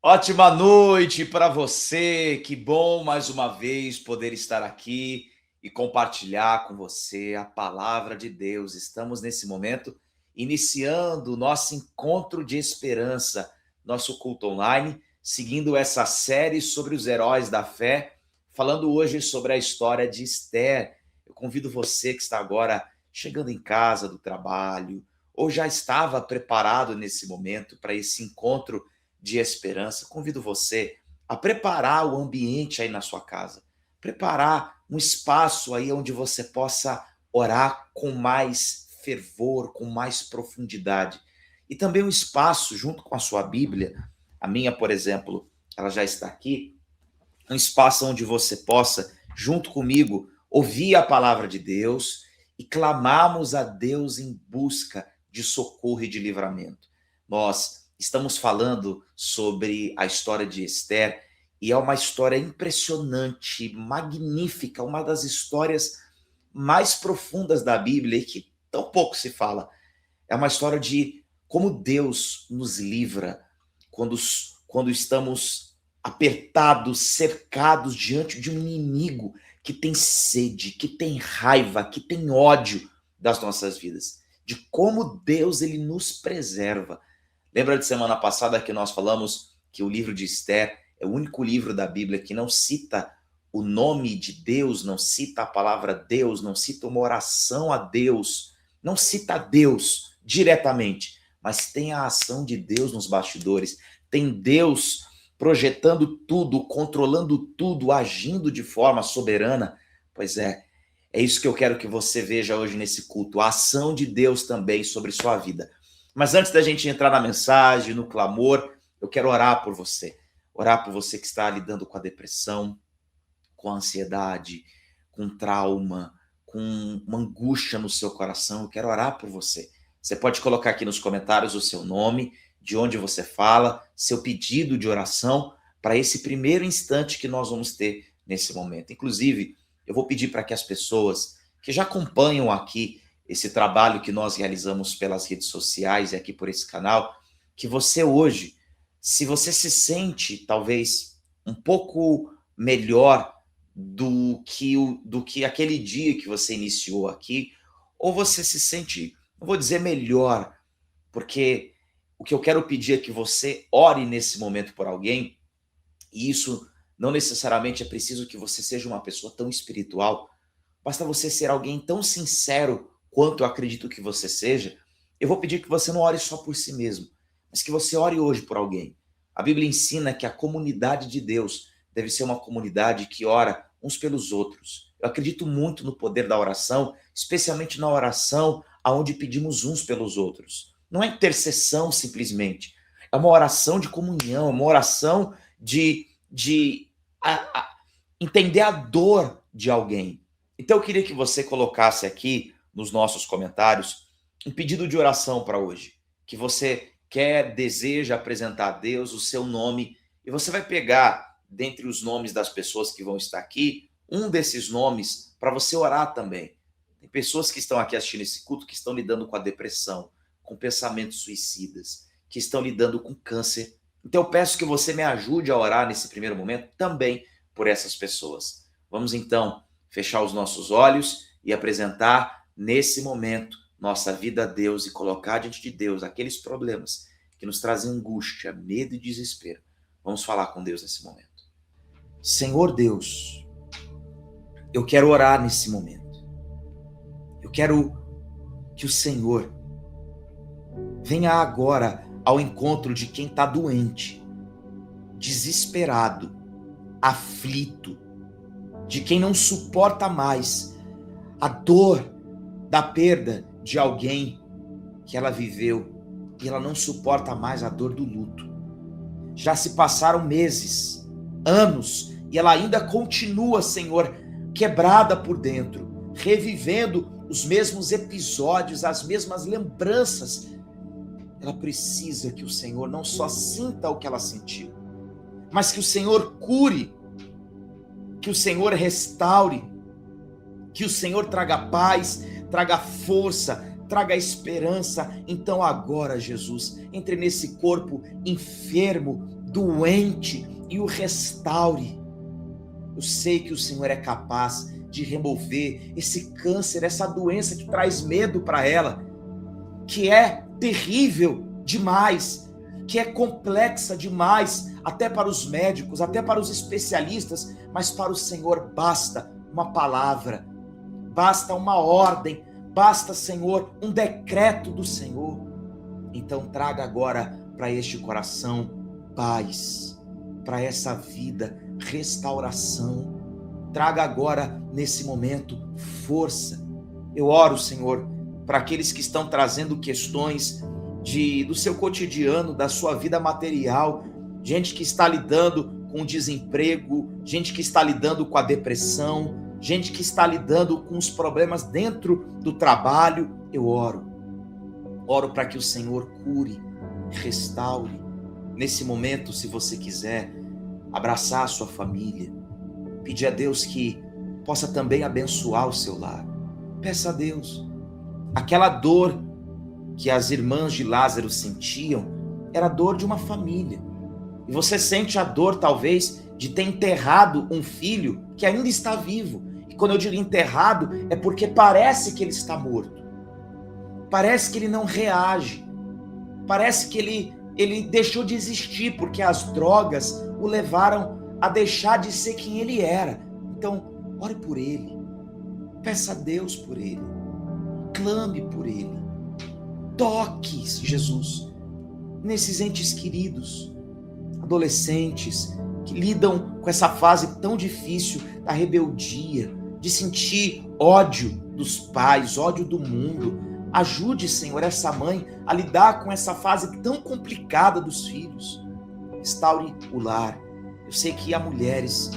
Ótima noite para você. Que bom mais uma vez poder estar aqui e compartilhar com você a palavra de Deus. Estamos nesse momento iniciando o nosso encontro de esperança, nosso culto online, seguindo essa série sobre os heróis da fé, falando hoje sobre a história de Esther. Eu convido você que está agora chegando em casa do trabalho ou já estava preparado nesse momento para esse encontro de esperança. Convido você a preparar o ambiente aí na sua casa, preparar um espaço aí onde você possa orar com mais fervor, com mais profundidade. E também um espaço junto com a sua Bíblia, a minha, por exemplo, ela já está aqui, um espaço onde você possa, junto comigo, ouvir a palavra de Deus e clamarmos a Deus em busca de socorro e de livramento. Nós estamos falando sobre a história de Esther e é uma história impressionante, magnífica, uma das histórias mais profundas da Bíblia e que tão pouco se fala. É uma história de como Deus nos livra quando, quando estamos apertados, cercados diante de um inimigo que tem sede, que tem raiva, que tem ódio das nossas vidas. De como Deus ele nos preserva. Lembra de semana passada que nós falamos que o livro de Esther é o único livro da Bíblia que não cita o nome de Deus, não cita a palavra Deus, não cita uma oração a Deus, não cita Deus diretamente, mas tem a ação de Deus nos bastidores, tem Deus projetando tudo, controlando tudo, agindo de forma soberana. Pois é isso que eu quero que você veja hoje nesse culto, a ação de Deus também sobre sua vida. Mas antes da gente entrar na mensagem, no clamor, eu quero orar por você que está lidando com a depressão, com a ansiedade, com trauma, com uma angústia no seu coração. Eu quero orar por você. Você pode colocar aqui nos comentários o seu nome, de onde você fala, seu pedido de oração para esse primeiro instante que nós vamos ter nesse momento. Inclusive, eu vou pedir para que as pessoas que já acompanham aqui esse trabalho que nós realizamos pelas redes sociais e aqui por esse canal, que você hoje, se você se sente talvez um pouco melhor do que aquele dia que você iniciou aqui, ou você se sente, não vou dizer melhor, porque o que eu quero pedir é que você ore nesse momento por alguém, e isso não necessariamente é preciso que você seja uma pessoa tão espiritual, basta você ser alguém tão sincero quanto eu acredito que você seja. Eu vou pedir que você não ore só por si mesmo, mas que você ore hoje por alguém. A Bíblia ensina que a comunidade de Deus deve ser uma comunidade que ora uns pelos outros. Eu acredito muito no poder da oração, especialmente na oração aonde pedimos uns pelos outros. Não é intercessão simplesmente, é uma oração de comunhão, é uma oração de entender a dor de alguém. Então eu queria que você colocasse aqui nos nossos comentários um pedido de oração para hoje, que você quer, deseja apresentar a Deus o seu nome, e você vai pegar dentre os nomes das pessoas que vão estar aqui, um desses nomes para você orar também. Tem pessoas que estão aqui assistindo esse culto que estão lidando com a depressão, com pensamentos suicidas, que estão lidando com câncer. Então eu peço que você me ajude a orar nesse primeiro momento também por essas pessoas. Vamos então fechar os nossos olhos e apresentar nesse momento nossa vida a Deus e colocar diante de Deus aqueles problemas que nos trazem angústia, medo e desespero. Vamos falar com Deus nesse momento. Senhor Deus, eu quero orar nesse momento. Eu quero que o Senhor venha agora ao encontro de quem está doente, desesperado, aflito, de quem não suporta mais a dor da perda de alguém que ela viveu e ela não suporta mais a dor do luto. Já se passaram meses, anos, e ela ainda continua, Senhor, quebrada por dentro, revivendo os mesmos episódios, as mesmas lembranças. Ela precisa que o Senhor não só sinta o que ela sentiu, mas que o Senhor cure, que o Senhor restaure, que o Senhor traga paz, traga força, traga esperança. Então agora, Jesus, entre nesse corpo enfermo doente e o restaure. Eu sei que o Senhor é capaz de remover esse câncer, essa doença que traz medo para ela, que é terrível demais, que é complexa demais, até para os médicos, até para os especialistas, mas para o Senhor basta uma palavra, basta uma ordem, basta, Senhor, um decreto do Senhor. Então traga agora para este coração paz, para essa vida restauração. Traga agora, nesse momento, força. Eu oro, Senhor, para aqueles que estão trazendo questões do seu cotidiano, da sua vida material, gente que está lidando com o desemprego, gente que está lidando com a depressão, gente que está lidando com os problemas dentro do trabalho. Eu oro para que o Senhor cure, restaure. Nesse momento, se você quiser abraçar a sua família, pedir a Deus que possa também abençoar o seu lar. Peça a Deus. Aquela dor que as irmãs de Lázaro sentiam era a dor de uma família. E você sente a dor, talvez, de ter enterrado um filho que ainda está vivo. E quando eu digo enterrado, é porque parece que ele está morto. Parece que ele não reage. Parece que ele deixou de existir, porque as drogas o levaram a deixar de ser quem ele era. Então, ore por ele. Peça a Deus por ele. Clame por ele. Toque, Jesus, nesses entes queridos, adolescentes que lidam com essa fase tão difícil da rebeldia, de sentir ódio dos pais, ódio do mundo. Ajude, Senhor, essa mãe a lidar com essa fase tão complicada dos filhos. Restaure o lar. Eu sei que há mulheres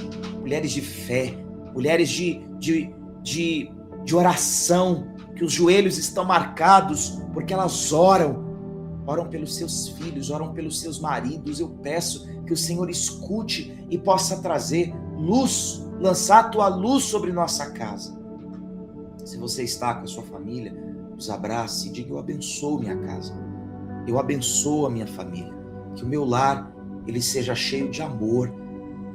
de fé, mulheres de oração, que os joelhos estão marcados porque elas oram pelos seus filhos, oram pelos seus maridos. Eu peço que o Senhor escute e possa trazer luz, lançar a tua luz sobre nossa casa. Se você está com a sua família, os abrace e diga: eu abençoo minha casa, eu abençoo a minha família, que o meu lar ele seja cheio de amor,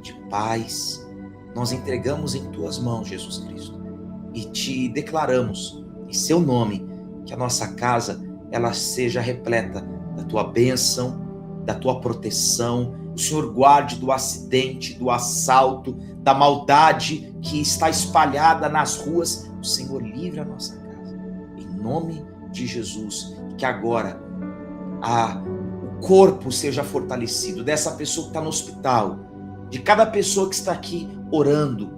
de paz. Nós entregamos em tuas mãos, Jesus Cristo, e te declaramos em seu nome que a nossa casa ela seja repleta da tua bênção, da tua proteção. O Senhor guarde do acidente, do assalto, da maldade que está espalhada nas ruas. O Senhor livre a nossa casa, em nome de Jesus. Que agora o corpo seja fortalecido dessa pessoa que está no hospital, de cada pessoa que está aqui orando,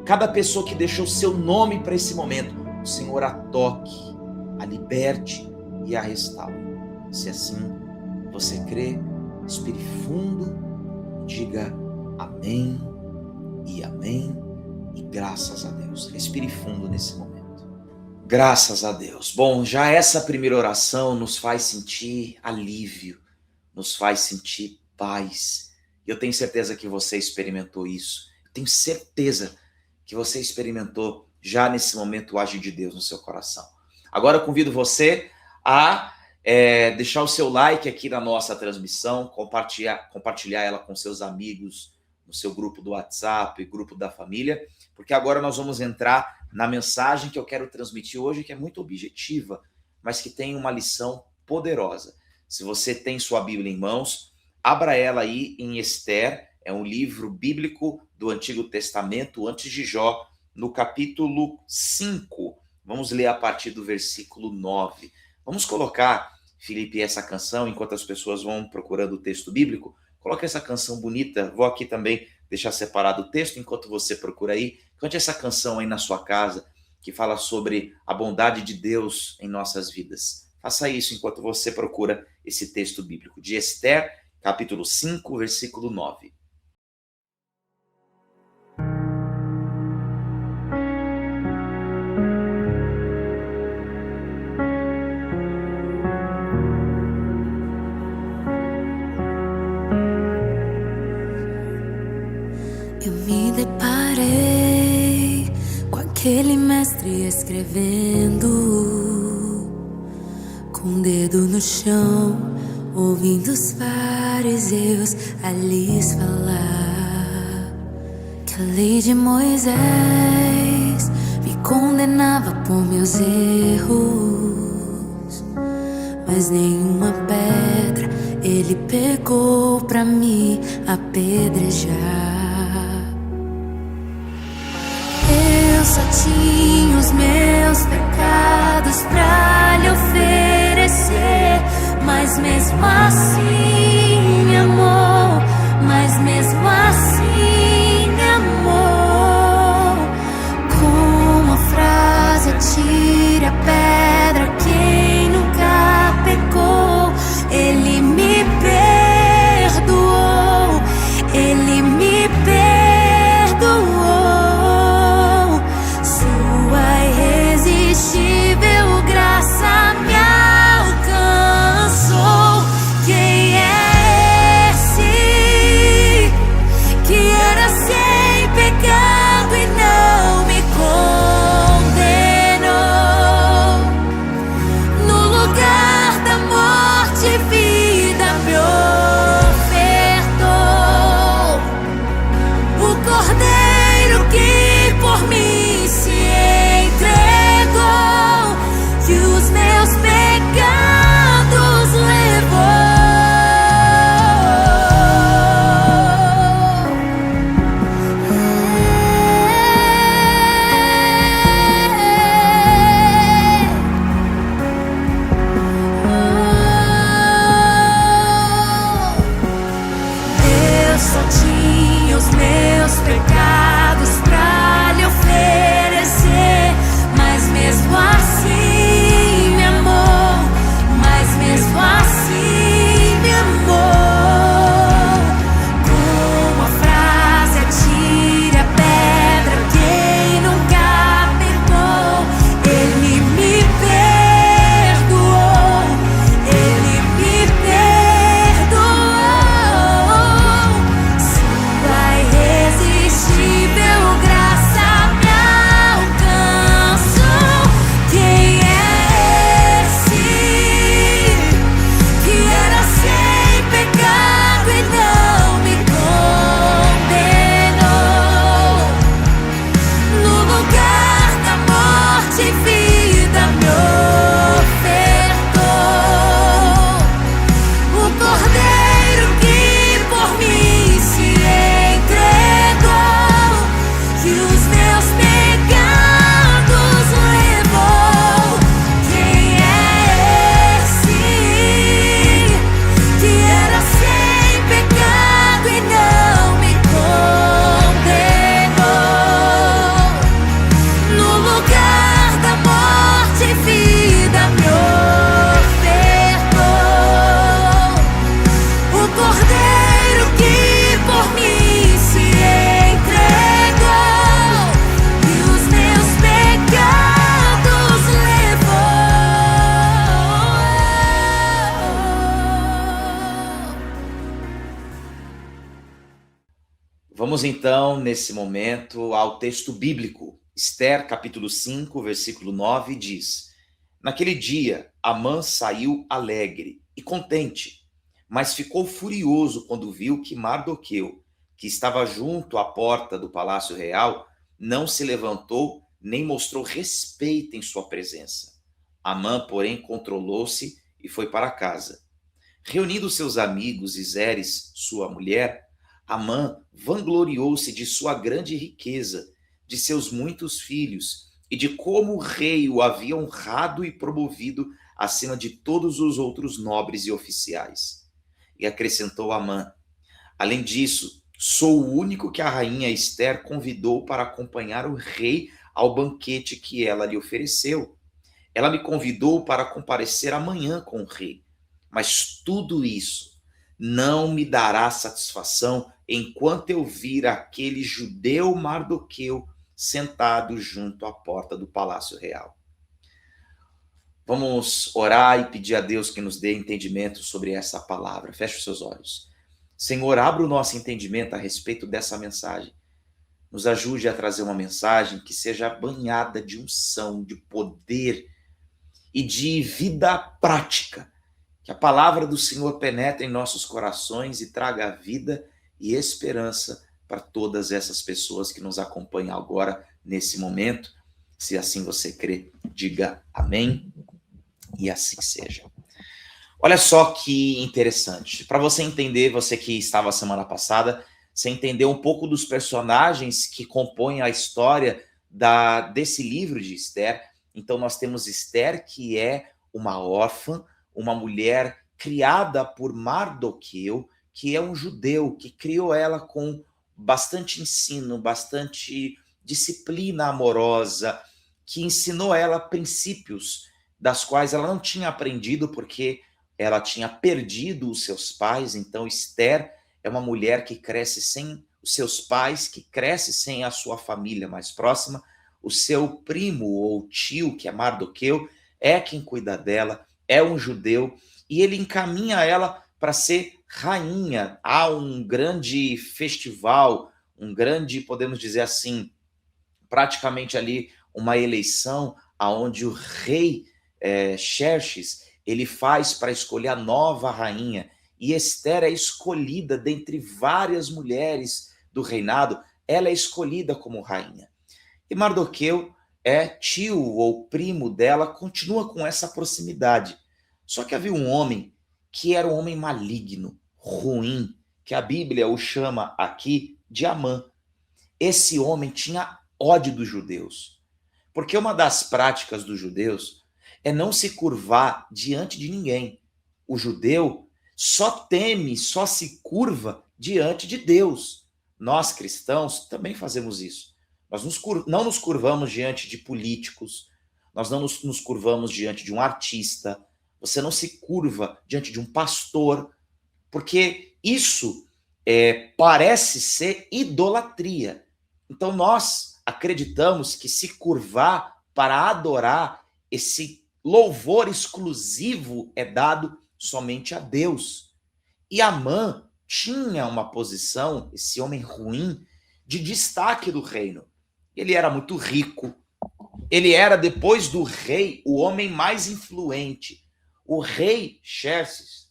cada pessoa que deixou seu nome para esse momento. O Senhor a toque, a liberte e a restaure. Se assim você crê, respire fundo, diga amém e amém e graças a Deus. Respire fundo nesse momento. Graças a Deus. Bom, já essa primeira oração nos faz sentir alívio, nos faz sentir paz. E eu tenho certeza que você experimentou isso. Eu tenho certeza que você experimentou já nesse momento o agir de Deus no seu coração. Agora eu convido você a deixar o seu like aqui na nossa transmissão, compartilhar ela com seus amigos, no seu grupo do WhatsApp, grupo da família, porque agora nós vamos entrar na mensagem que eu quero transmitir hoje, que é muito objetiva, mas que tem uma lição poderosa. Se você tem sua Bíblia em mãos, abra ela aí em Esther, é um livro bíblico do Antigo Testamento, antes de Jó, no capítulo 5. Vamos ler a partir do versículo 9. Vamos colocar, Felipe, essa canção, enquanto as pessoas vão procurando o texto bíblico. Coloque essa canção bonita. Vou aqui também deixar separado o texto, enquanto você procura aí. Cante essa canção aí na sua casa, que fala sobre a bondade de Deus em nossas vidas. Faça isso enquanto você procura esse texto bíblico. De Esther, capítulo 5, versículo 9. Eu me deparei com aquele mestre escrevendo, com o dedo no chão, ouvindo os fatos. fariseus a lhes falar que a lei de Moisés me condenava por meus erros, mas nenhuma pedra ele pegou pra me apedrejar. Eu só tinha os meus pecados pra lhe oferecer, mas mesmo assim me amou, mas mesmo assim me amou. Com a frase atire a pedra quem nunca pecou, ele me perdoou, ele me perdoou. Sua irresistível graça me alcançou. Quem é esse que era sem pecado e não me condenou? No lugar da morte, vida me ofertou. O Cordeiro que por mim se entregou, que os meus pecados levou. Eu só tinha os meus pecados pra lhe oferecer, mas mesmo assim me amou, mas mesmo assim me amou. Com a frase atire a pedra quem nunca pecou, ele me perdoou, ele me perdoou. Sua irresistível graça me alcançou. Quem é esse que era sem pecado e não me condenou? No lugar da morte, vida me ofertou. O Cordeiro que por mim se entregou, que os meus pecados levou. Quem é esse que era sem pecado e não me condenou? No lugar da morte, vida me ofertou. O Cordeiro que por mim se entregou, e os meus pecados levou. Vamos então, nesse momento, ao texto bíblico. Esther, capítulo 5, versículo 9, diz: Naquele dia, Amã saiu alegre e contente, mas ficou furioso quando viu que Mardoqueu, que estava junto à porta do palácio real, não se levantou nem mostrou respeito em sua presença. Amã, porém, controlou-se e foi para casa. Reunindo seus amigos e Zeres, sua mulher, Amã vangloriou-se de sua grande riqueza, de seus muitos filhos e de como o rei o havia honrado e promovido acima de todos os outros nobres e oficiais. E acrescentou Amã: Além disso, sou o único que a rainha Esther convidou para acompanhar o rei ao banquete que ela lhe ofereceu. Ela me convidou para comparecer amanhã com o rei, mas tudo isso não me dará satisfação enquanto eu vir aquele judeu Mardoqueu sentado junto à porta do palácio real. Vamos orar e pedir a Deus que nos dê entendimento sobre essa palavra. Feche os seus olhos. Senhor, abra o nosso entendimento a respeito dessa mensagem. Nos ajude a trazer uma mensagem que seja banhada de unção, de poder e de vida prática, que Que a palavra do Senhor penetre em nossos corações e traga vida e esperança para todas essas pessoas que nos acompanham agora, nesse momento. Se assim você crê, diga amém e assim seja. Olha só que interessante. Para você entender, você que estava semana passada, você entender um pouco dos personagens que compõem a história desse livro de Esther. Então nós temos Esther, que é uma órfã, uma mulher criada por Mardoqueu, que é um judeu, que criou ela com bastante ensino, bastante disciplina amorosa, que ensinou ela princípios das quais ela não tinha aprendido porque ela tinha perdido os seus pais. Então Esther é uma mulher que cresce sem os seus pais, que cresce sem a sua família mais próxima. O seu primo ou tio, que é Mardoqueu, é quem cuida dela, é um judeu, e ele encaminha ela para ser rainha. Há um grande festival, um grande, podemos dizer assim, praticamente ali uma eleição aonde o rei Xerxes ele faz para escolher a nova rainha, e Esther é escolhida dentre várias mulheres do reinado, ela é escolhida como rainha. E Mardoqueu é tio ou primo dela, continua com essa proximidade. Só que havia um homem que era um homem maligno, ruim, que a Bíblia o chama aqui de Amã. Esse homem tinha ódio dos judeus, porque uma das práticas dos judeus é não se curvar diante de ninguém. O judeu só teme, só se curva diante de Deus. Nós cristãos também fazemos isso. Nós não nos curvamos diante de políticos, nós não nos curvamos diante de um artista, você não se curva diante de um pastor, porque isso parece ser idolatria. Então nós acreditamos que se curvar para adorar, esse louvor exclusivo é dado somente a Deus. E Amã tinha uma posição, esse homem ruim, de destaque do reino. Ele era muito rico, ele era, depois do rei, o homem mais influente. O rei Xerxes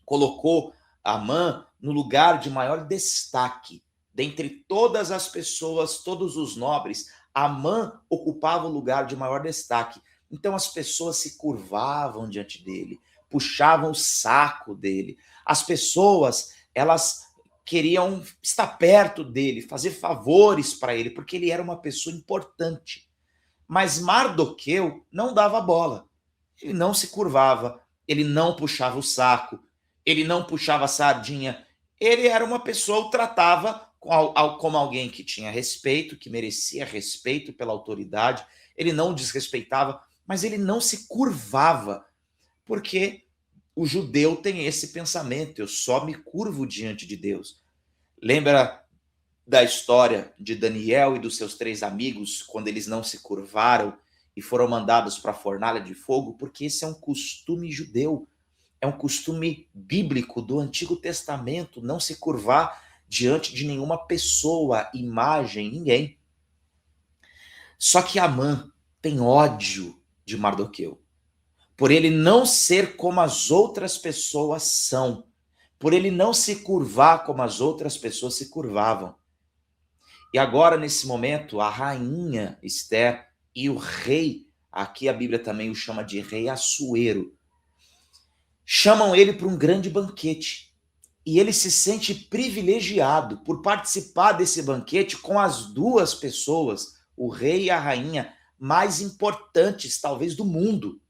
colocou Amã no lugar de maior destaque. Dentre todas as pessoas, todos os nobres, Amã ocupava o lugar de maior destaque. Então as pessoas se curvavam diante dele, puxavam o saco dele. As pessoas, elas queriam estar perto dele, fazer favores para ele, porque ele era uma pessoa importante. Mas Mardoqueu não dava bola. Ele não se curvava, ele não puxava o saco, ele não puxava a sardinha. Ele era uma pessoa, o tratava como alguém que tinha respeito, que merecia respeito pela autoridade. Ele não desrespeitava, mas ele não se curvava, porque o judeu tem esse pensamento: eu só me curvo diante de Deus. Lembra da história de Daniel e dos seus 3 amigos, quando eles não se curvaram e foram mandados para a fornalha de fogo? Porque esse é um costume judeu, é um costume bíblico do Antigo Testamento, não se curvar diante de nenhuma pessoa, imagem, ninguém. Só que Amã tem ódio de Mardoqueu, por ele não ser como as outras pessoas são, por ele não se curvar como as outras pessoas se curvavam. E agora, nesse momento, a rainha Esther e o rei, aqui a Bíblia também o chama de rei Assuero, chamam ele para um grande banquete. E ele se sente privilegiado por participar desse banquete com as 2 pessoas, o rei e a rainha, mais importantes, talvez, do mundo.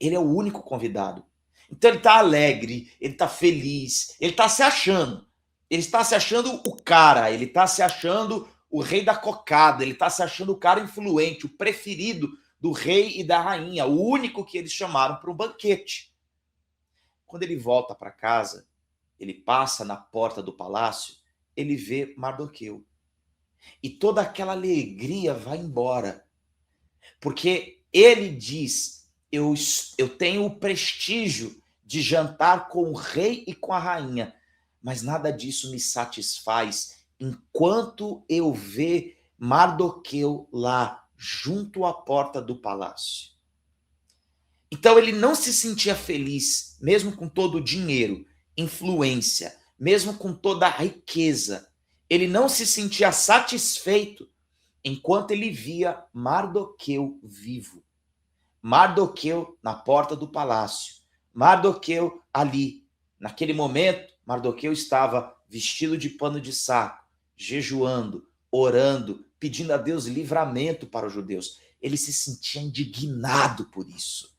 Ele é o único convidado. Então ele está alegre, ele está feliz, ele está se achando. Ele está se achando o cara, ele está se achando o rei da cocada, ele está se achando o cara influente, o preferido do rei e da rainha, o único que eles chamaram para o banquete. Quando ele volta para casa, ele passa na porta do palácio, ele vê Mardoqueu. E toda aquela alegria vai embora, porque ele diz: eu tenho o prestígio de jantar com o rei e com a rainha, mas nada disso me satisfaz enquanto eu ver Mardoqueu lá, junto à porta do palácio. Então ele não se sentia feliz, mesmo com todo o dinheiro, influência, mesmo com toda a riqueza. Ele não se sentia satisfeito enquanto ele via Mardoqueu vivo. Mardoqueu na porta do palácio. Mardoqueu ali. Naquele momento, Mardoqueu estava vestido de pano de saco, jejuando, orando, pedindo a Deus livramento para os judeus. Ele se sentia indignado por isso.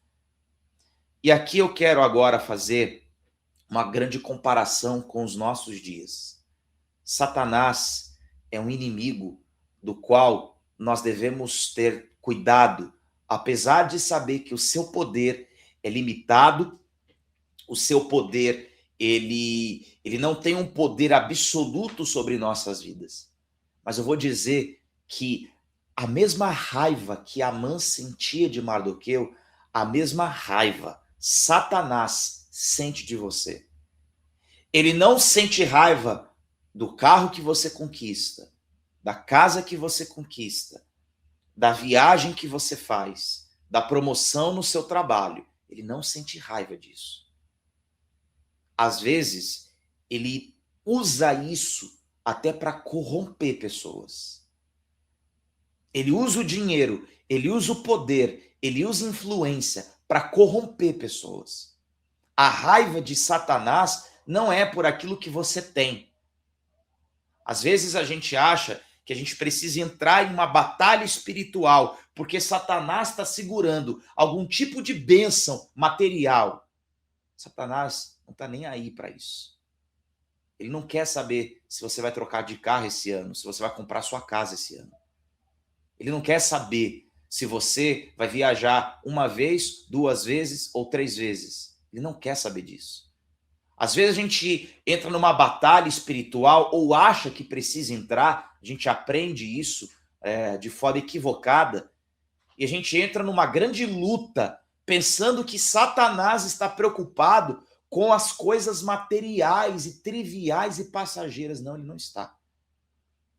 E aqui eu quero agora fazer uma grande comparação com os nossos dias. Satanás é um inimigo do qual nós devemos ter cuidado, apesar de saber que o seu poder é limitado, o seu poder, ele não tem um poder absoluto sobre nossas vidas. Mas eu vou dizer que a mesma raiva que Amã sentia de Mardoqueu, a mesma raiva Satanás sente de você. Ele não sente raiva do carro que você conquista, da casa que você conquista, da viagem que você faz, da promoção no seu trabalho. Ele não sente raiva disso. Às vezes, ele usa isso até para corromper pessoas. Ele usa o dinheiro, ele usa o poder, ele usa influência para corromper pessoas. A raiva de Satanás não é por aquilo que você tem. Às vezes a gente acha que a gente precisa entrar em uma batalha espiritual porque Satanás está segurando algum tipo de bênção material. Satanás não está nem aí para isso. Ele não quer saber se você vai trocar de carro esse ano, se você vai comprar sua casa esse ano. Ele não quer saber se você vai viajar uma vez, 2 vezes ou 3 vezes. Ele não quer saber disso. Às vezes a gente entra numa batalha espiritual ou acha que precisa entrar, a gente aprende isso de forma equivocada, e a gente entra numa grande luta pensando que Satanás está preocupado com as coisas materiais e triviais e passageiras. Não, ele não está.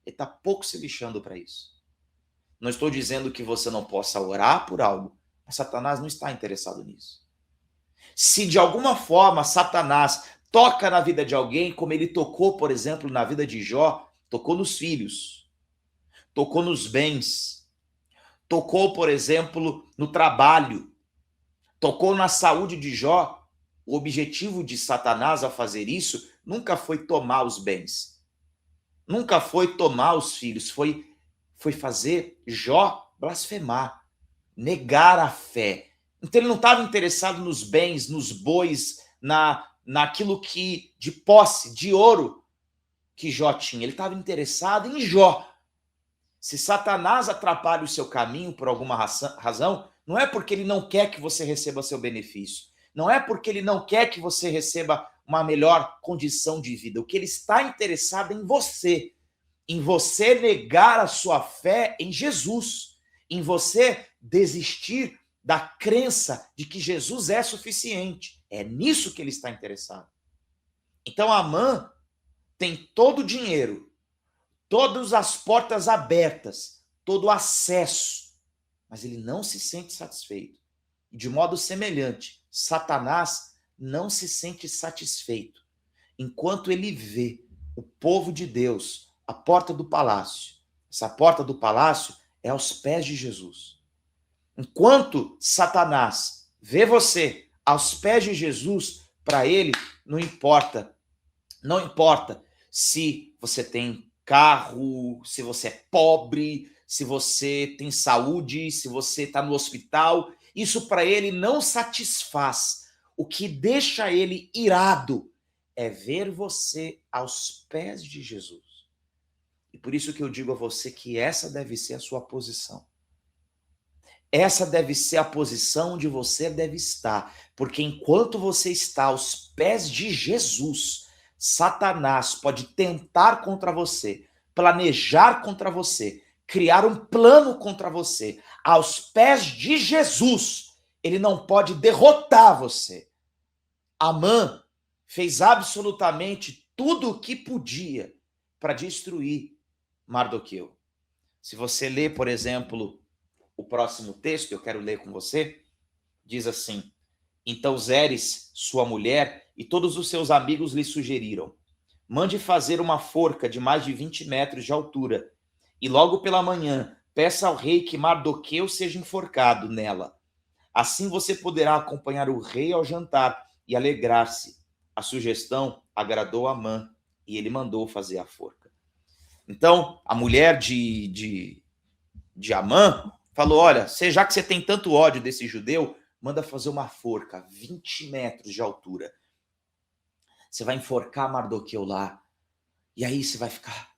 Ele está pouco se lixando para isso. Não estou dizendo que você não possa orar por algo, mas Satanás não está interessado nisso. Se de alguma forma Satanás toca na vida de alguém, como ele tocou, por exemplo, na vida de Jó, tocou nos filhos, tocou nos bens, tocou, por exemplo, no trabalho, tocou na saúde de Jó. O objetivo de Satanás ao fazer isso nunca foi tomar os bens, nunca foi tomar os filhos, foi fazer Jó blasfemar, negar a fé. Então ele não estava interessado nos bens, nos bois, naquilo que de posse, de ouro que Jó tinha. Ele estava interessado em Jó. Se Satanás atrapalha o seu caminho por alguma razão, não é porque ele não quer que você receba seu benefício. Não é porque ele não quer que você receba uma melhor condição de vida. O que ele está interessado é em você negar a sua fé em Jesus, em você desistir da crença de que Jesus é suficiente. É nisso que ele está interessado. Então Amã tem todo o dinheiro, todas as portas abertas, todo o acesso, mas ele não se sente satisfeito. De modo semelhante, Satanás não se sente satisfeito enquanto ele vê o povo de Deus à porta do palácio. Essa porta do palácio é aos pés de Jesus. Enquanto Satanás vê você aos pés de Jesus, para ele não importa se você tem carro, se você é pobre, se você tem saúde, se você está no hospital. Isso para ele não satisfaz. O que deixa ele irado é ver você aos pés de Jesus. E por isso que eu digo a você que essa deve ser a sua posição. Essa deve ser a posição onde você deve estar. Porque enquanto você está aos pés de Jesus, Satanás pode tentar contra você, planejar contra você, criar um plano contra você. Aos pés de Jesus, ele não pode derrotar você. Amã fez absolutamente tudo o que podia para destruir Mardoqueu. Se você ler, por exemplo, o próximo texto, eu quero ler com você, diz assim: então Zeres, sua mulher, e todos os seus amigos lhe sugeriram: mande fazer uma forca de mais de 20 metros de altura, e logo pela manhã peça ao rei que Mardoqueu seja enforcado nela. Assim você poderá acompanhar o rei ao jantar e alegrar-se. A sugestão agradou a Amã, e ele mandou fazer a forca. Então, a mulher de Amã falou: olha, já que você tem tanto ódio desse judeu, manda fazer uma forca, 20 metros de altura. Você vai enforcar Mardoqueu lá, e aí você vai ficar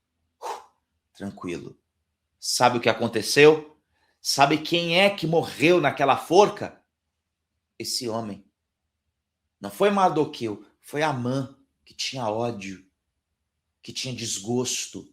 tranquilo. Sabe o que aconteceu? Sabe quem é que morreu naquela forca? Esse homem. Não foi Mardoqueu, foi Amã, que tinha ódio, que tinha desgosto.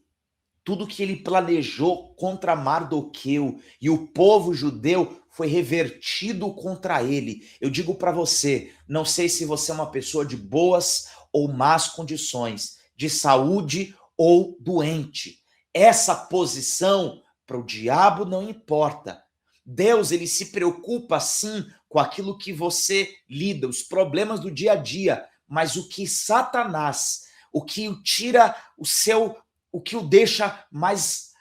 Tudo que ele planejou contra Mardoqueu e o povo judeu foi revertido contra ele. Eu digo para você, não sei se você é uma pessoa de boas ou más condições, de saúde ou doente. Essa posição para o diabo não importa. Deus, ele se preocupa sim com aquilo que você lida, os problemas do dia a dia, mas o que Satanás, o que tira o que o deixa mais,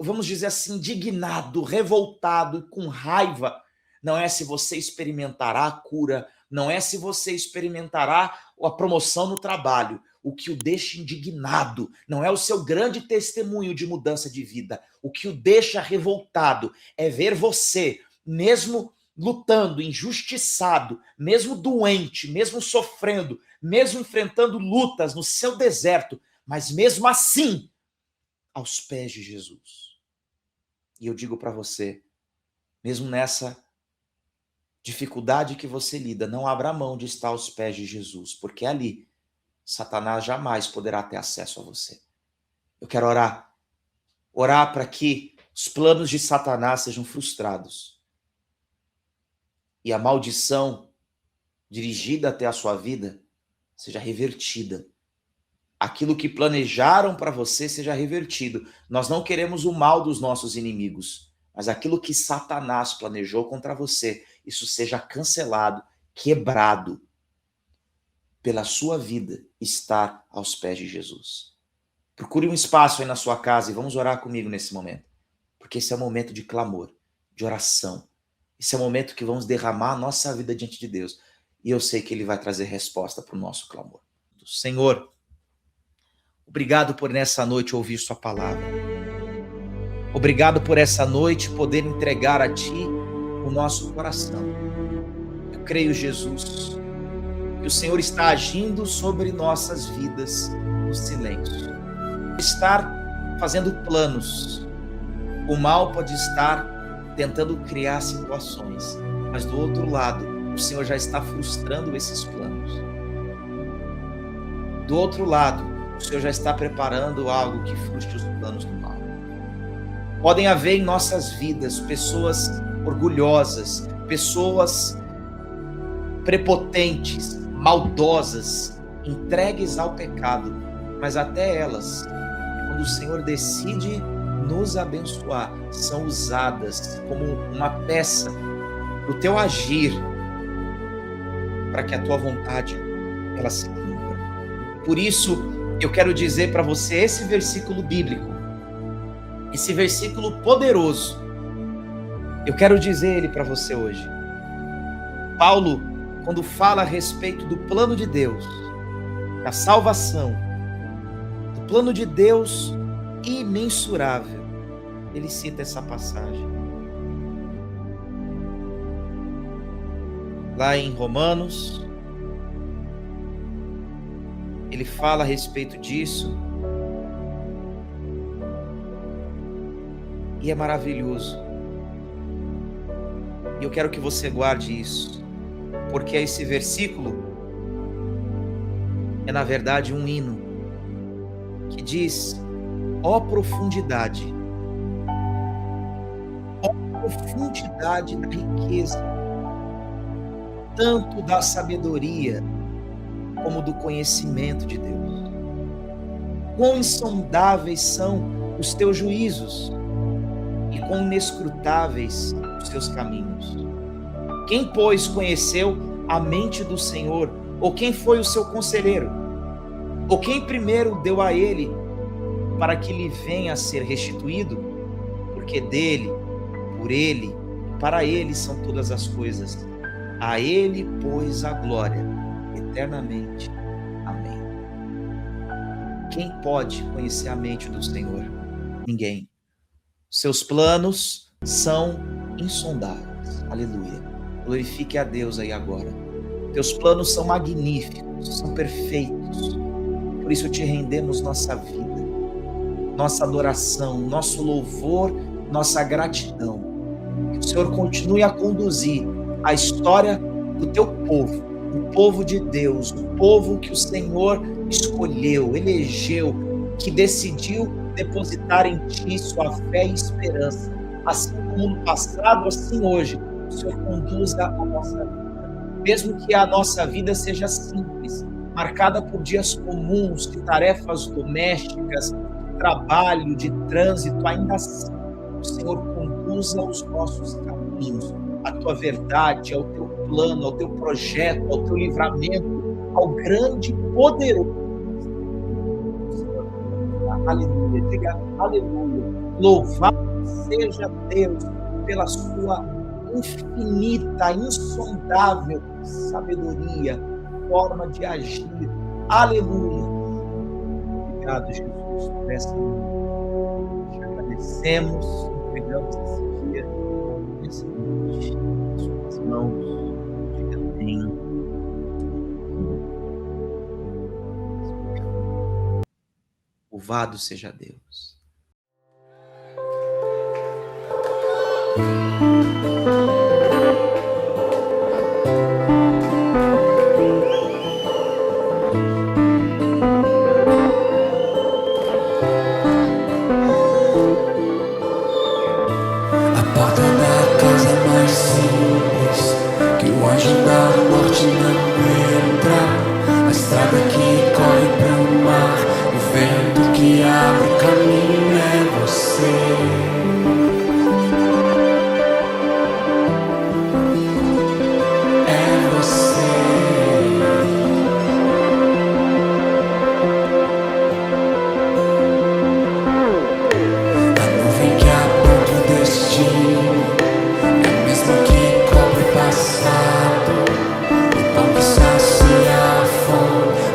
vamos dizer assim, indignado, revoltado e com raiva, não é se você experimentará a cura, não é se você experimentará a promoção no trabalho. O que o deixa indignado não é o seu grande testemunho de mudança de vida. O que o deixa revoltado é ver você, mesmo lutando, injustiçado, mesmo doente, mesmo sofrendo, mesmo enfrentando lutas no seu deserto, mas mesmo assim, aos pés de Jesus. E eu digo para você, mesmo nessa dificuldade que você lida, não abra mão de estar aos pés de Jesus, porque ali Satanás jamais poderá ter acesso a você. Eu quero orar para que os planos de Satanás sejam frustrados e a maldição dirigida até a sua vida seja revertida. Aquilo que planejaram para você seja revertido. Nós não queremos o mal dos nossos inimigos, mas aquilo que Satanás planejou contra você, isso seja cancelado, quebrado, pela sua vida estar aos pés de Jesus. Procure um espaço aí na sua casa e vamos orar comigo nesse momento, porque esse é o momento de clamor, de oração. Esse é o momento que vamos derramar a nossa vida diante de Deus, e eu sei que Ele vai trazer resposta para o nosso clamor. Senhor, obrigado por nessa noite ouvir sua palavra. Obrigado por essa noite poder entregar a Ti o nosso coração. Eu creio, Jesus, que o Senhor está agindo sobre nossas vidas no silêncio. Estar fazendo planos. O mal pode estar tentando criar situações, mas do outro lado, o Senhor já está frustrando esses planos. Do outro lado, o Senhor já está preparando algo que frustre os planos do mal. Podem haver em nossas vidas pessoas orgulhosas, pessoas prepotentes, maldosas, entregues ao pecado, mas até elas, quando o Senhor decide nos abençoar, são usadas como uma peça do teu agir, para que a tua vontade ela se cumpra. Por isso, eu quero dizer para você esse versículo bíblico, esse versículo poderoso, eu quero dizer ele para você hoje. Paulo, quando fala a respeito do plano de Deus, da salvação, do plano de Deus imensurável, ele cita essa passagem. Lá em Romanos, ele fala a respeito disso, e é maravilhoso. E eu quero que você guarde isso, porque esse versículo é, na verdade, um hino que diz: ó profundidade da riqueza, tanto da sabedoria como do conhecimento de Deus. Quão insondáveis são os teus juízos e quão inescrutáveis os teus caminhos. Quem, pois, conheceu a mente do Senhor? Ou quem foi o seu conselheiro? Ou quem primeiro deu a ele para que lhe venha a ser restituído? Porque dele, por ele, para ele são todas as coisas. A ele, pois, a glória eternamente. Amém. Quem pode conhecer a mente do Senhor? Ninguém. Seus planos são insondáveis. Aleluia. Glorifique a Deus aí agora. Teus planos são magníficos, são perfeitos. Por isso te rendemos nossa vida, nossa adoração, nosso louvor, nossa gratidão. Que o Senhor continue a conduzir a história do teu povo, o povo de Deus, o povo que o Senhor escolheu, elegeu, que decidiu depositar em ti sua fé e esperança. Assim como no passado, assim hoje, o Senhor conduza a nossa vida. Mesmo que a nossa vida seja simples, marcada por dias comuns, de tarefas domésticas, de trabalho, de trânsito, ainda assim, o Senhor conduza os nossos caminhos, a tua verdade, ao teu plano, ao teu projeto, ao teu livramento, ao grande e poderoso Senhor. Aleluia, diga aleluia. Louvado seja Deus pela sua infinita, insondável sabedoria, forma de agir. Aleluia. Obrigado, Jesus, por essa noite. Te agradecemos, entregamos esse dia, essa noite, em suas mãos. Diga amém. Louvado seja Deus.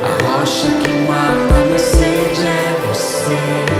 A rocha que mata a minha sede é você.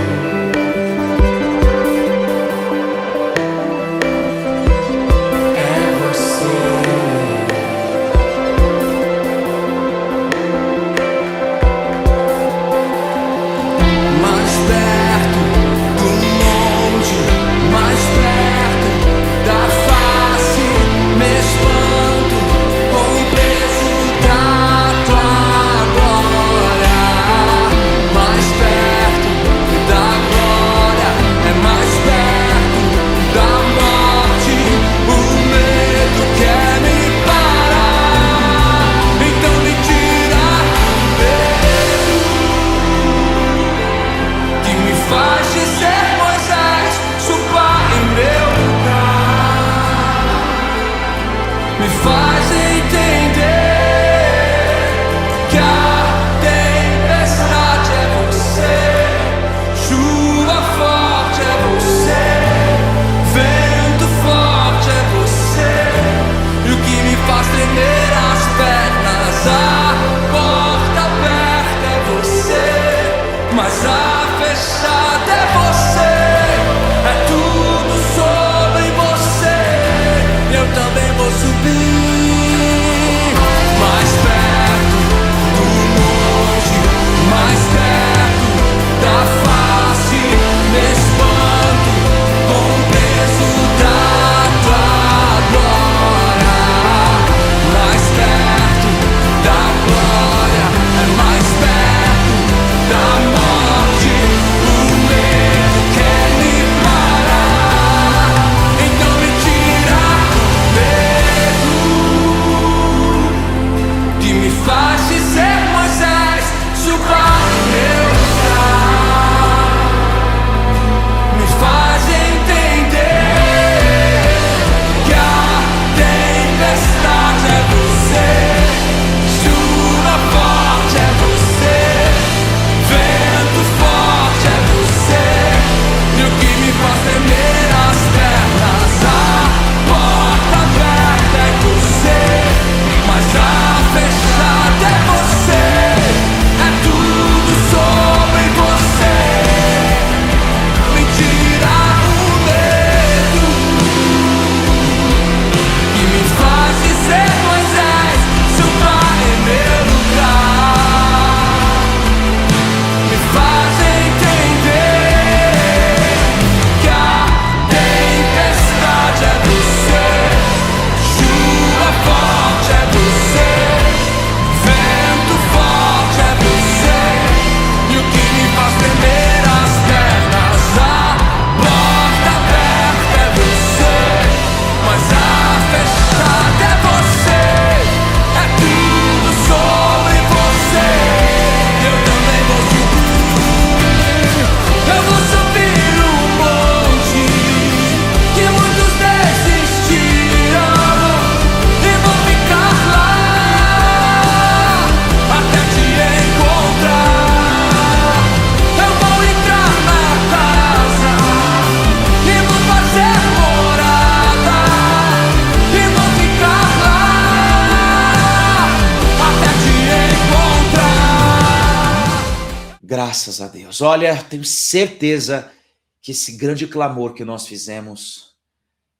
Graças a Deus. Olha, tenho certeza que esse grande clamor que nós fizemos,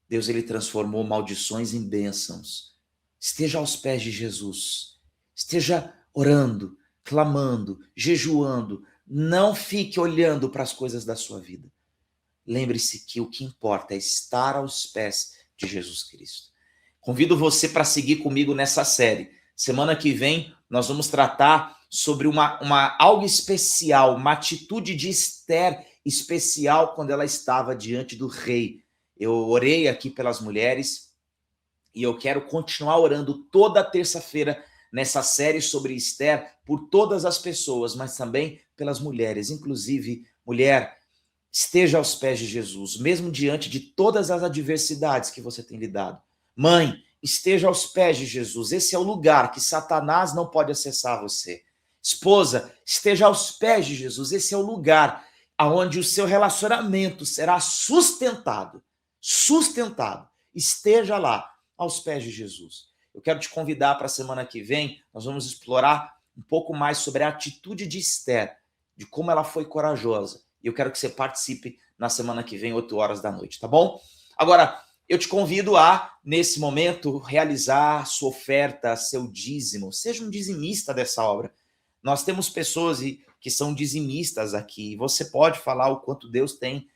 Deus ele transformou maldições em bênçãos. Esteja aos pés de Jesus. Esteja orando, clamando, jejuando. Não fique olhando para as coisas da sua vida. Lembre-se que o que importa é estar aos pés de Jesus Cristo. Convido você para seguir comigo nessa série. Semana que vem nós vamos tratar sobre algo especial, uma atitude de Esther especial quando ela estava diante do rei. Eu orei aqui pelas mulheres e eu quero continuar orando toda terça-feira nessa série sobre Esther por todas as pessoas, mas também pelas mulheres. Inclusive, mulher, esteja aos pés de Jesus, mesmo diante de todas as adversidades que você tem lidado. Mãe, esteja aos pés de Jesus. Esse é o lugar que Satanás não pode acessar você. Esposa, esteja aos pés de Jesus. Esse é o lugar onde o seu relacionamento será sustentado. Sustentado. Esteja lá, aos pés de Jesus. Eu quero te convidar para a semana que vem. Nós vamos explorar um pouco mais sobre a atitude de Esther, de como ela foi corajosa. E eu quero que você participe na semana que vem, 8 horas da noite, tá bom? Agora, eu te convido a, nesse momento, realizar sua oferta, seu dízimo. Seja um dizimista dessa obra. Nós temos pessoas que são dizimistas aqui. Você pode falar o quanto Deus tem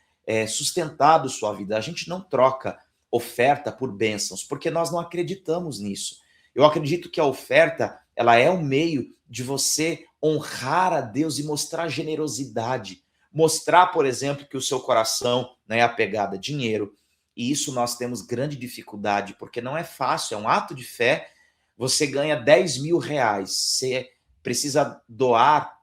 sustentado sua vida. A gente não troca oferta por bênçãos, porque nós não acreditamos nisso. Eu acredito que a oferta, ela é um meio de você honrar a Deus e mostrar generosidade. Mostrar, por exemplo, que o seu coração não é apegado a dinheiro. E isso nós temos grande dificuldade, porque não é fácil, é um ato de fé. Você ganha 10 mil reais, você precisa doar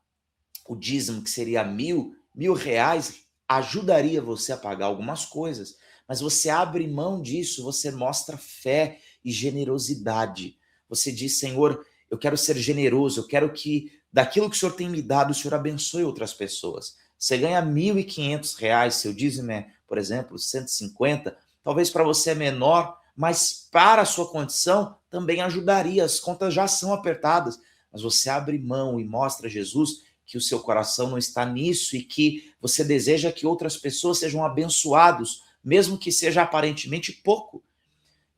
o dízimo, que seria mil reais, ajudaria você a pagar algumas coisas. Mas você abre mão disso, você mostra fé e generosidade. Você diz, Senhor, eu quero ser generoso, eu quero que daquilo que o Senhor tem me dado, o Senhor abençoe outras pessoas. Você ganha R$ 1.500, seu dízimo é, por exemplo, 150, talvez para você é menor, mas para a sua condição também ajudaria, as contas já são apertadas, mas você abre mão e mostra a Jesus que o seu coração não está nisso e que você deseja que outras pessoas sejam abençoados, mesmo que seja aparentemente pouco.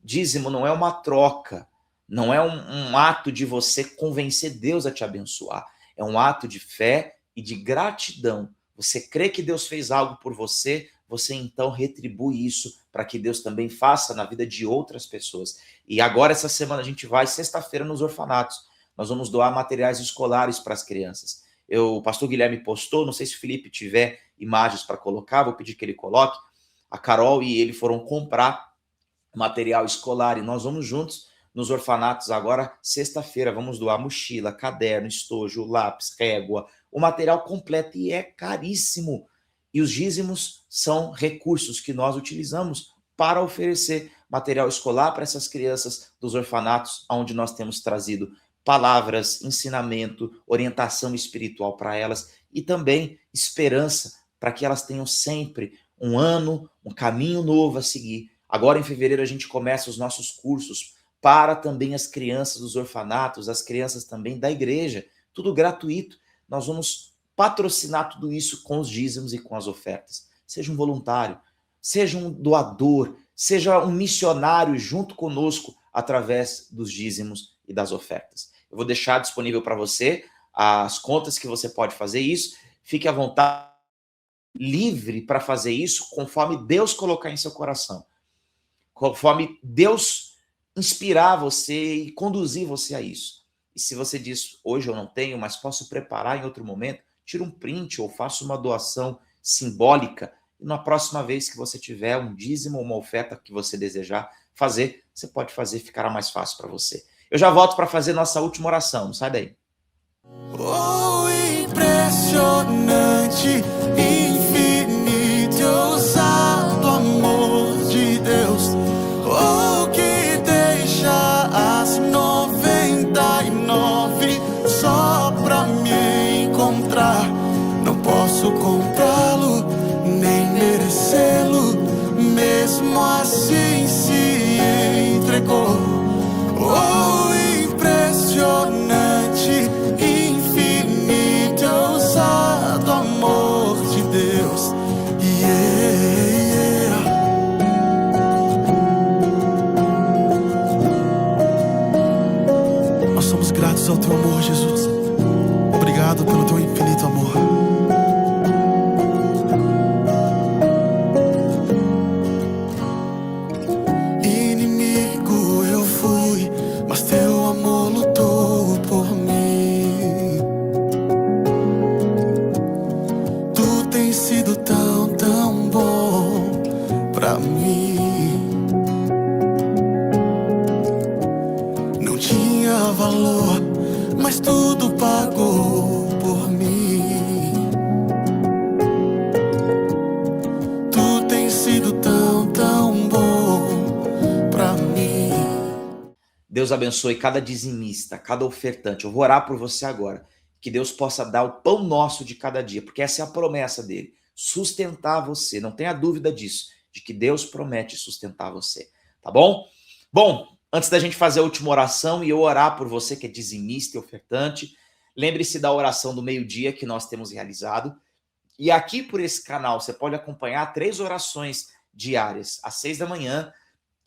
Dízimo não é uma troca, não é um ato de você convencer Deus a te abençoar, é um ato de fé e de gratidão. Você crê que Deus fez algo por você, você então retribui isso para que Deus também faça na vida de outras pessoas. E agora, essa semana, a gente vai, sexta-feira, nos orfanatos. Nós vamos doar materiais escolares para as crianças. O pastor Guilherme postou, não sei se o Felipe tiver imagens para colocar, vou pedir que ele coloque. A Carol e ele foram comprar material escolar e nós vamos juntos nos orfanatos agora, sexta-feira. Vamos doar mochila, caderno, estojo, lápis, régua, o material completo e é caríssimo. E os dízimos são recursos que nós utilizamos para oferecer material escolar para essas crianças dos orfanatos, onde nós temos trazido palavras, ensinamento, orientação espiritual para elas e também esperança para que elas tenham sempre um ano, um caminho novo a seguir. Agora, em fevereiro, a gente começa os nossos cursos para também as crianças dos orfanatos, as crianças também da igreja, tudo gratuito. Nós vamos patrocinar tudo isso com os dízimos e com as ofertas. Seja um voluntário, seja um doador, seja um missionário junto conosco através dos dízimos e das ofertas. Eu vou deixar disponível para você as contas que você pode fazer isso. Fique à vontade, livre para fazer isso conforme Deus colocar em seu coração. Conforme Deus inspirar você e conduzir você a isso. E se você diz, hoje eu não tenho, mas posso preparar em outro momento, tira um print ou faça uma doação simbólica. E na próxima vez que você tiver um dízimo ou uma oferta que você desejar fazer, você pode fazer, ficará mais fácil para você. Eu já volto para fazer nossa última oração, não sai daí. Oh, impressionante, infinito, ousado amor de Deus. Oh, que deixa as 99 só pra me encontrar. Não posso comprá-lo, nem merecê-lo, mesmo assim se entregou. Oh, impressionante, infinito, ousado sido tão, tão bom pra mim. Não tinha valor, mas tudo pagou por mim. Tu tens sido tão, tão bom pra mim. Deus abençoe cada dizimista, cada ofertante. Eu vou orar por você agora. Que Deus possa dar o pão nosso de cada dia, porque essa é a promessa dele. Sustentar você. Não tenha dúvida disso, de que Deus promete sustentar você. Tá bom? Bom, antes da gente fazer a última oração e eu orar por você que é dizimista e ofertante, lembre-se da oração do meio-dia que nós temos realizado. E aqui por esse canal você pode acompanhar 3 orações diárias, às 6 da manhã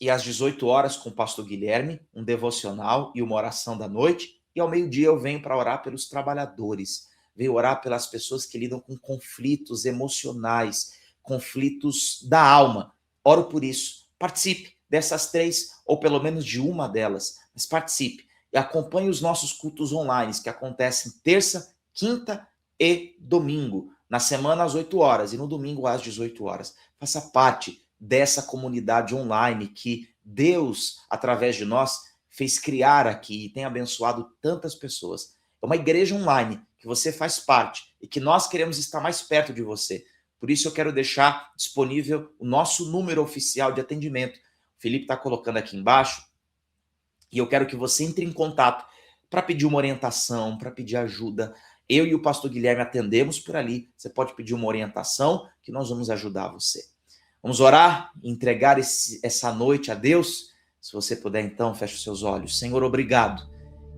e às 18 horas com o pastor Guilherme, um devocional e uma oração da noite. E ao meio-dia eu venho para orar pelos trabalhadores, venho orar pelas pessoas que lidam com conflitos emocionais, conflitos da alma. Oro por isso. Participe dessas 3, ou pelo menos de uma delas, mas participe e acompanhe os nossos cultos online, que acontecem terça, quinta e domingo, na semana às 8 horas e no domingo às 18 horas. Faça parte dessa comunidade online que Deus, através de nós, fez criar aqui e tem abençoado tantas pessoas. É uma igreja online que você faz parte e que nós queremos estar mais perto de você. Por isso eu quero deixar disponível o nosso número oficial de atendimento. O Felipe está colocando aqui embaixo e eu quero que você entre em contato para pedir uma orientação, para pedir ajuda. Eu e o pastor Guilherme atendemos por ali. Você pode pedir uma orientação que nós vamos ajudar você. Vamos orar e entregar essa noite a Deus? Se você puder, então, feche os seus olhos. Senhor, obrigado.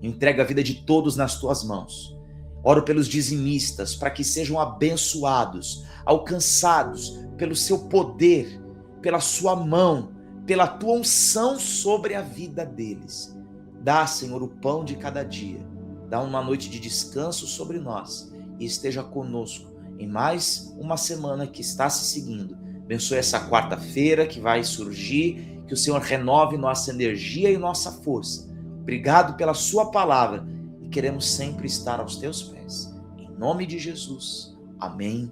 Entrega a vida de todos nas tuas mãos. Oro pelos dizimistas, para que sejam abençoados, alcançados pelo seu poder, pela sua mão, pela tua unção sobre a vida deles. Dá, Senhor, o pão de cada dia. Dá uma noite de descanso sobre nós e esteja conosco em mais uma semana que está se seguindo. Abençoe essa quarta-feira que vai surgir, que o Senhor renove nossa energia e nossa força. Obrigado pela sua palavra e queremos sempre estar aos teus pés. Em nome de Jesus, amém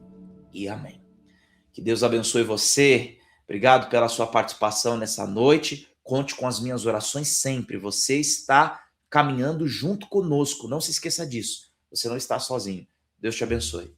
e amém. Que Deus abençoe você. Obrigado pela sua participação nessa noite. Conte com as minhas orações sempre. Você está caminhando junto conosco. Não se esqueça disso. Você não está sozinho. Deus te abençoe.